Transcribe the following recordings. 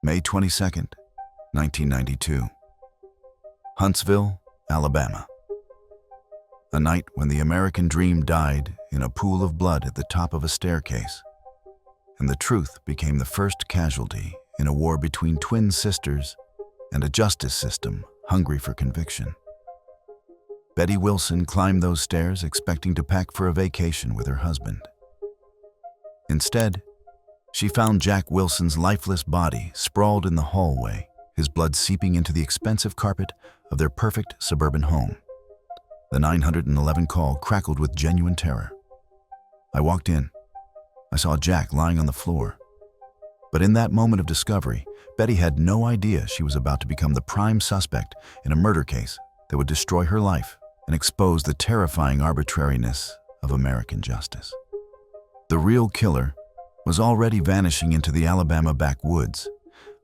May 22nd, 1992. Huntsville, Alabama. A night when the American dream died in a pool of blood at the top of a staircase, and the truth became the first casualty in a war between twin sisters and a justice system hungry for conviction. Betty Wilson climbed those stairs expecting to pack for a vacation with her husband. Instead, she found Jack Wilson's lifeless body sprawled in the hallway, his blood seeping into the expensive carpet of their perfect suburban home. The 911 call crackled with genuine terror. I walked in. I saw Jack lying on the floor. But in that moment of discovery, Betty had no idea she was about to become the prime suspect in a murder case that would destroy her life and expose the terrifying arbitrariness of American justice. The real killer was already vanishing into the Alabama backwoods,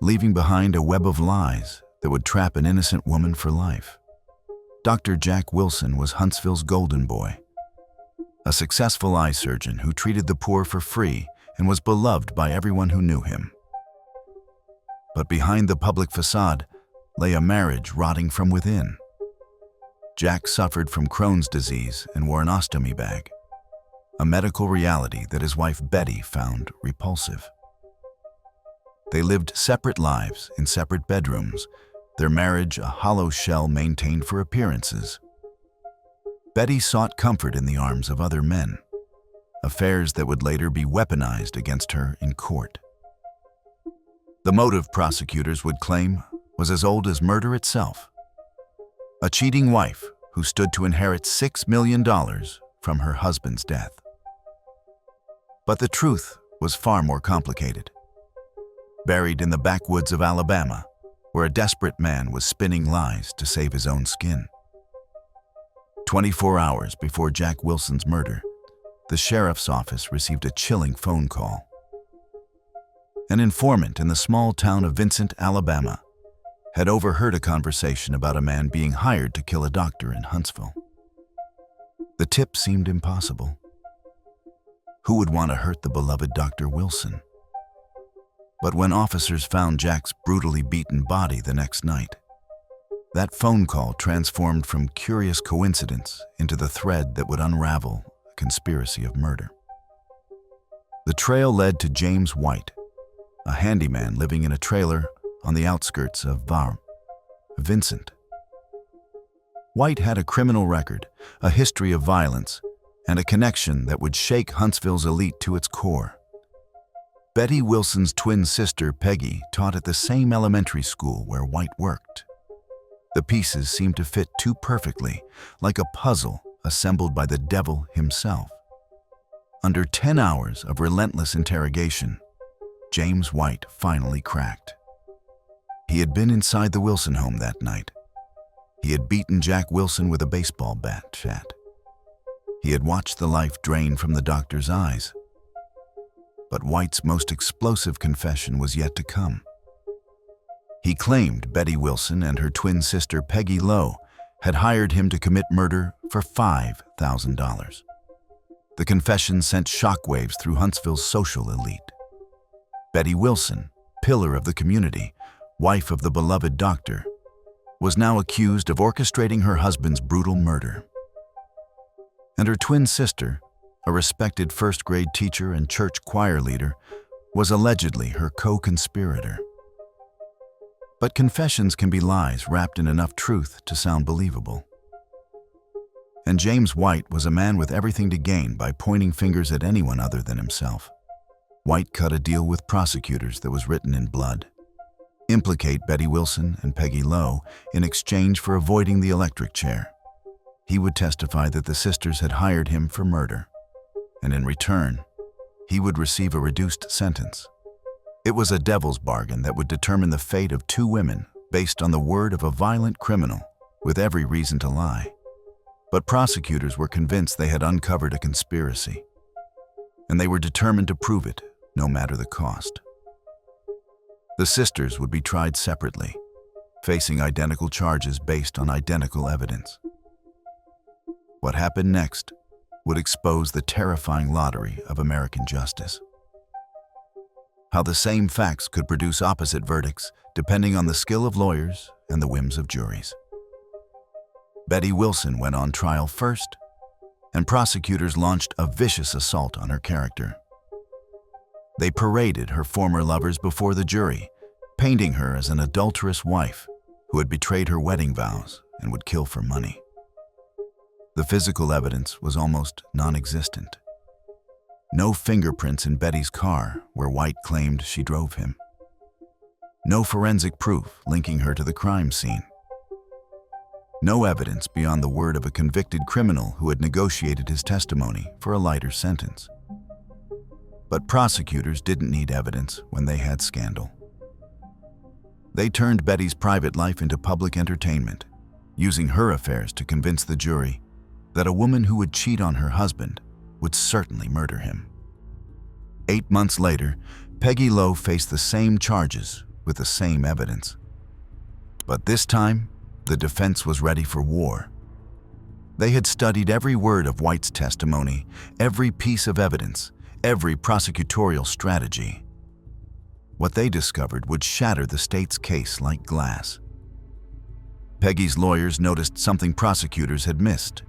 leaving behind a web of lies that would trap an innocent woman for life. Dr. Jack Wilson was Huntsville's golden boy, a successful eye surgeon who treated the poor for free and was beloved by everyone who knew him. But behind the public facade lay a marriage rotting from within. Jack suffered from Crohn's disease and wore an ostomy bag, a medical reality that his wife Betty found repulsive. They lived separate lives in separate bedrooms, their marriage a hollow shell maintained for appearances. Betty sought comfort in the arms of other men, affairs that would later be weaponized against her in court. The motive, prosecutors would claim, was as old as murder itself. A cheating wife who stood to inherit $6 million from her husband's death. But the truth was far more complicated. Buried in the backwoods of Alabama, where a desperate man was spinning lies to save his own skin. 24 hours before Jack Wilson's murder, the sheriff's office received a chilling phone call. An informant in the small town of Vincent, Alabama, had overheard a conversation about a man being hired to kill a doctor in Huntsville. The tip seemed impossible. Who would want to hurt the beloved Dr. Wilson? But when officers found Jack's brutally beaten body the next night, that phone call transformed from curious coincidence into the thread that would unravel a conspiracy of murder. The trail led to James White, a handyman living in a trailer on the outskirts of Vincent. White had a criminal record, a history of violence, and a connection that would shake Huntsville's elite to its core. Betty Wilson's twin sister, Peggy, taught at the same elementary school where White worked. The pieces seemed to fit too perfectly, like a puzzle assembled by the devil himself. Under 10 hours of relentless interrogation, James White finally cracked. He had been inside the Wilson home that night. He had beaten Jack Wilson with a baseball bat. He had watched the life drain from the doctor's eyes. But White's most explosive confession was yet to come. He claimed Betty Wilson and her twin sister Peggy Lowe had hired him to commit murder for $5,000. The confession sent shockwaves through Huntsville's social elite. Betty Wilson, pillar of the community, wife of the beloved doctor, was now accused of orchestrating her husband's brutal murder. And her twin sister, a respected first-grade teacher and church choir leader, was allegedly her co-conspirator. But confessions can be lies wrapped in enough truth to sound believable. And James White was a man with everything to gain by pointing fingers at anyone other than himself. White cut a deal with prosecutors that was written in blood. Implicate Betty Wilson and Peggy Lowe in exchange for avoiding the electric chair. He would testify that the sisters had hired him for murder, and in return, he would receive a reduced sentence. It was a devil's bargain that would determine the fate of two women based on the word of a violent criminal with every reason to lie. But prosecutors were convinced they had uncovered a conspiracy, and they were determined to prove it, no matter the cost. The sisters would be tried separately, facing identical charges based on identical evidence. What happened next would expose the terrifying lottery of American justice. how the same facts could produce opposite verdicts depending on the skill of lawyers and the whims of juries. Betty Wilson went on trial first, and prosecutors launched a vicious assault on her character. They paraded her former lovers before the jury, painting her as an adulterous wife who had betrayed her wedding vows and would kill for money. The physical evidence was almost non-existent. No fingerprints in Betty's car where White claimed she drove him. No forensic proof linking her to the crime scene. No evidence beyond the word of a convicted criminal who had negotiated his testimony for a lighter sentence. But prosecutors didn't need evidence when they had scandal. They turned Betty's private life into public entertainment, using her affairs to convince the jury that a woman who would cheat on her husband would certainly murder him. 8 months later, Peggy Lowe faced the same charges with the same evidence. But this time, the defense was ready for war. They had studied every word of White's testimony, every piece of evidence, every prosecutorial strategy. What they discovered would shatter the state's case like glass. Peggy's lawyers noticed something prosecutors had missed.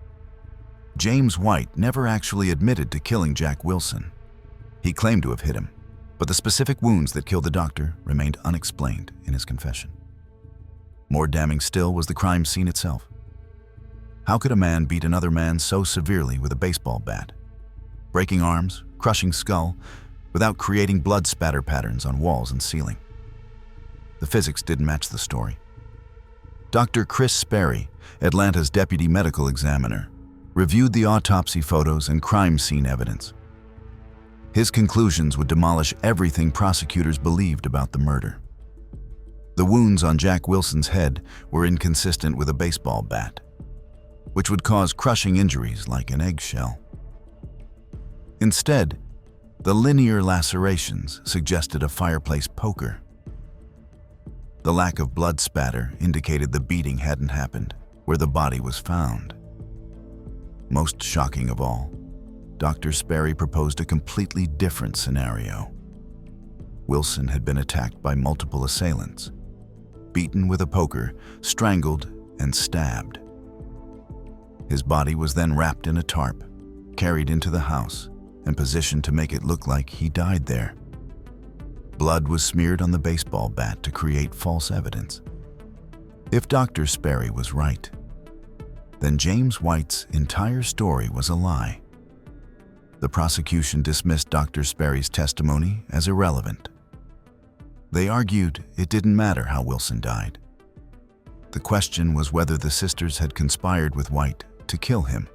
James White never actually admitted to killing Jack Wilson. He claimed to have hit him, but the specific wounds that killed the doctor remained unexplained in his confession. More damning still was the crime scene itself. How could a man beat another man so severely with a baseball bat, breaking arms, crushing skull, without creating blood spatter patterns on walls and ceiling? The physics didn't match the story. Dr. Chris Sperry, Atlanta's deputy medical examiner, reviewed the autopsy photos and crime scene evidence. His conclusions would demolish everything prosecutors believed about the murder. The wounds on Jack Wilson's head were inconsistent with a baseball bat, which would cause crushing injuries like an eggshell. Instead, the linear lacerations suggested a fireplace poker. The lack of blood spatter indicated the beating hadn't happened where the body was found. Most shocking of all, Dr. Sperry proposed a completely different scenario. Wilson had been attacked by multiple assailants, beaten with a poker, strangled, and stabbed. His body was then wrapped in a tarp, carried into the house, and positioned to make it look like he died there. Blood was smeared on the baseball bat to create false evidence. If Dr. Sperry was right, then James White's entire story was a lie. The prosecution dismissed Dr. Sperry's testimony as irrelevant. They argued it didn't matter how Wilson died. The question was whether the sisters had conspired with White to kill him.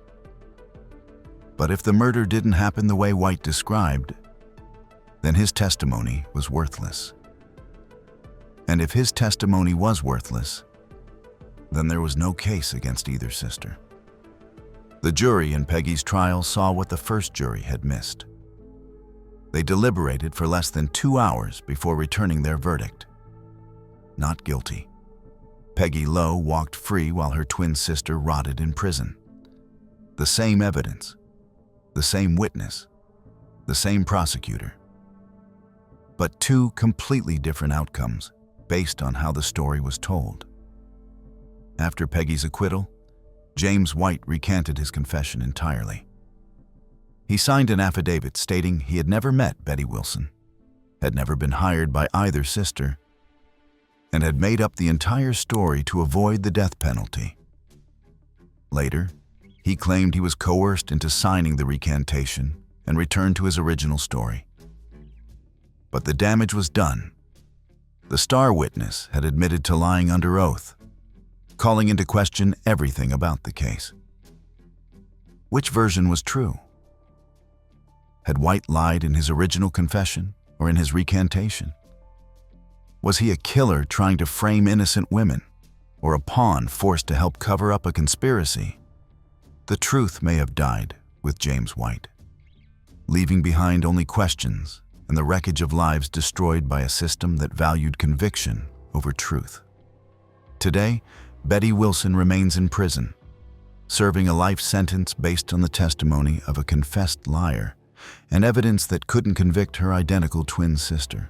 But if the murder didn't happen the way White described, then his testimony was worthless. And if his testimony was worthless, then there was no case against either sister. The jury in Peggy's trial saw what the first jury had missed. They deliberated for less than 2 hours before returning their verdict. Not guilty. Peggy Lowe walked free while her twin sister rotted in prison. The same evidence, the same witness, the same prosecutor. But two completely different outcomes based on how the story was told. After Peggy's acquittal, James White recanted his confession entirely. He signed an affidavit stating he had never met Betty Wilson, had never been hired by either sister, and had made up the entire story to avoid the death penalty. Later, he claimed he was coerced into signing the recantation and returned to his original story. But the damage was done. The star witness had admitted to lying under oath, calling into question everything about the case. Which version was true? Had White lied in his original confession or in his recantation? Was he a killer trying to frame innocent women, or a pawn forced to help cover up a conspiracy? The truth may have died with James White, leaving behind only questions and the wreckage of lives destroyed by a system that valued conviction over truth. Today, Betty Wilson remains in prison, serving a life sentence based on the testimony of a confessed liar and evidence that couldn't convict her identical twin sister.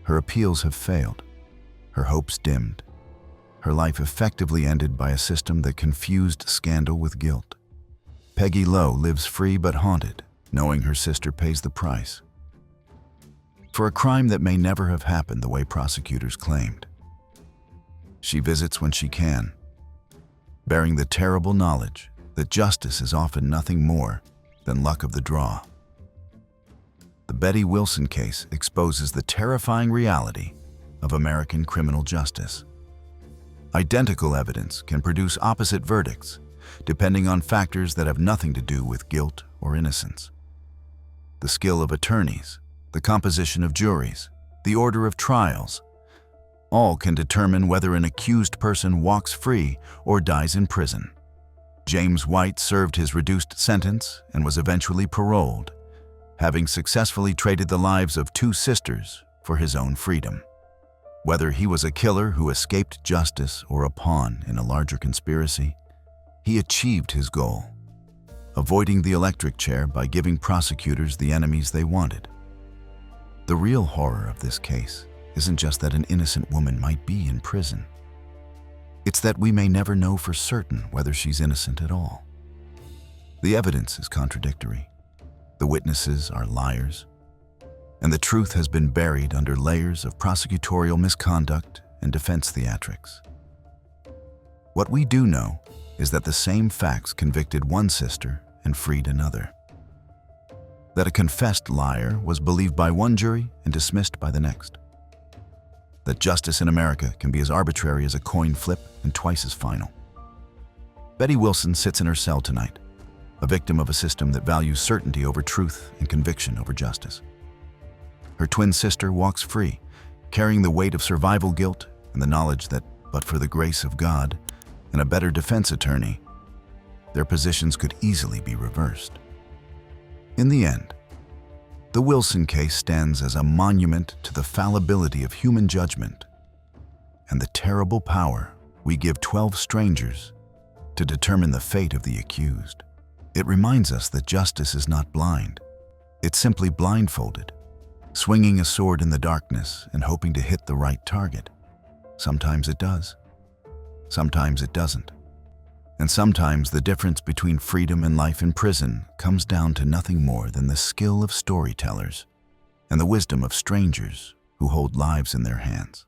Her appeals have failed, her hopes dimmed, her life effectively ended by a system that confused scandal with guilt. Peggy Lowe lives free but haunted, knowing her sister pays the price for a crime that may never have happened the way prosecutors claimed. She visits when she can, bearing the terrible knowledge that justice is often nothing more than luck of the draw. The Betty Wilson case exposes the terrifying reality of American criminal justice. Identical evidence can produce opposite verdicts, depending on factors that have nothing to do with guilt or innocence. The skill of attorneys, the composition of juries, the order of trials, all can determine whether an accused person walks free or dies in prison. James White served his reduced sentence and was eventually paroled, having successfully traded the lives of 2 sisters for his own freedom. Whether he was a killer who escaped justice or a pawn in a larger conspiracy, he achieved his goal, avoiding the electric chair by giving prosecutors the enemies they wanted. The real horror of this case isn't just that an innocent woman might be in prison. It's that we may never know for certain whether she's innocent at all. The evidence is contradictory. The witnesses are liars, and the truth has been buried under layers of prosecutorial misconduct and defense theatrics. What we do know is that the same facts convicted one sister and freed another. That a confessed liar was believed by one jury and dismissed by the next. That justice in America can be as arbitrary as a coin flip and twice as final. Betty Wilson sits in her cell tonight, a victim of a system that values certainty over truth and conviction over justice. Her twin sister walks free, carrying the weight of survival guilt and the knowledge that, but for the grace of God and a better defense attorney, their positions could easily be reversed. In the end, the Wilson case stands as a monument to the fallibility of human judgment and the terrible power we give 12 strangers to determine the fate of the accused. It reminds us that justice is not blind. It's simply blindfolded, swinging a sword in the darkness and hoping to hit the right target. Sometimes it does. Sometimes it doesn't. And sometimes the difference between freedom and life in prison comes down to nothing more than the skill of storytellers and the wisdom of strangers who hold lives in their hands.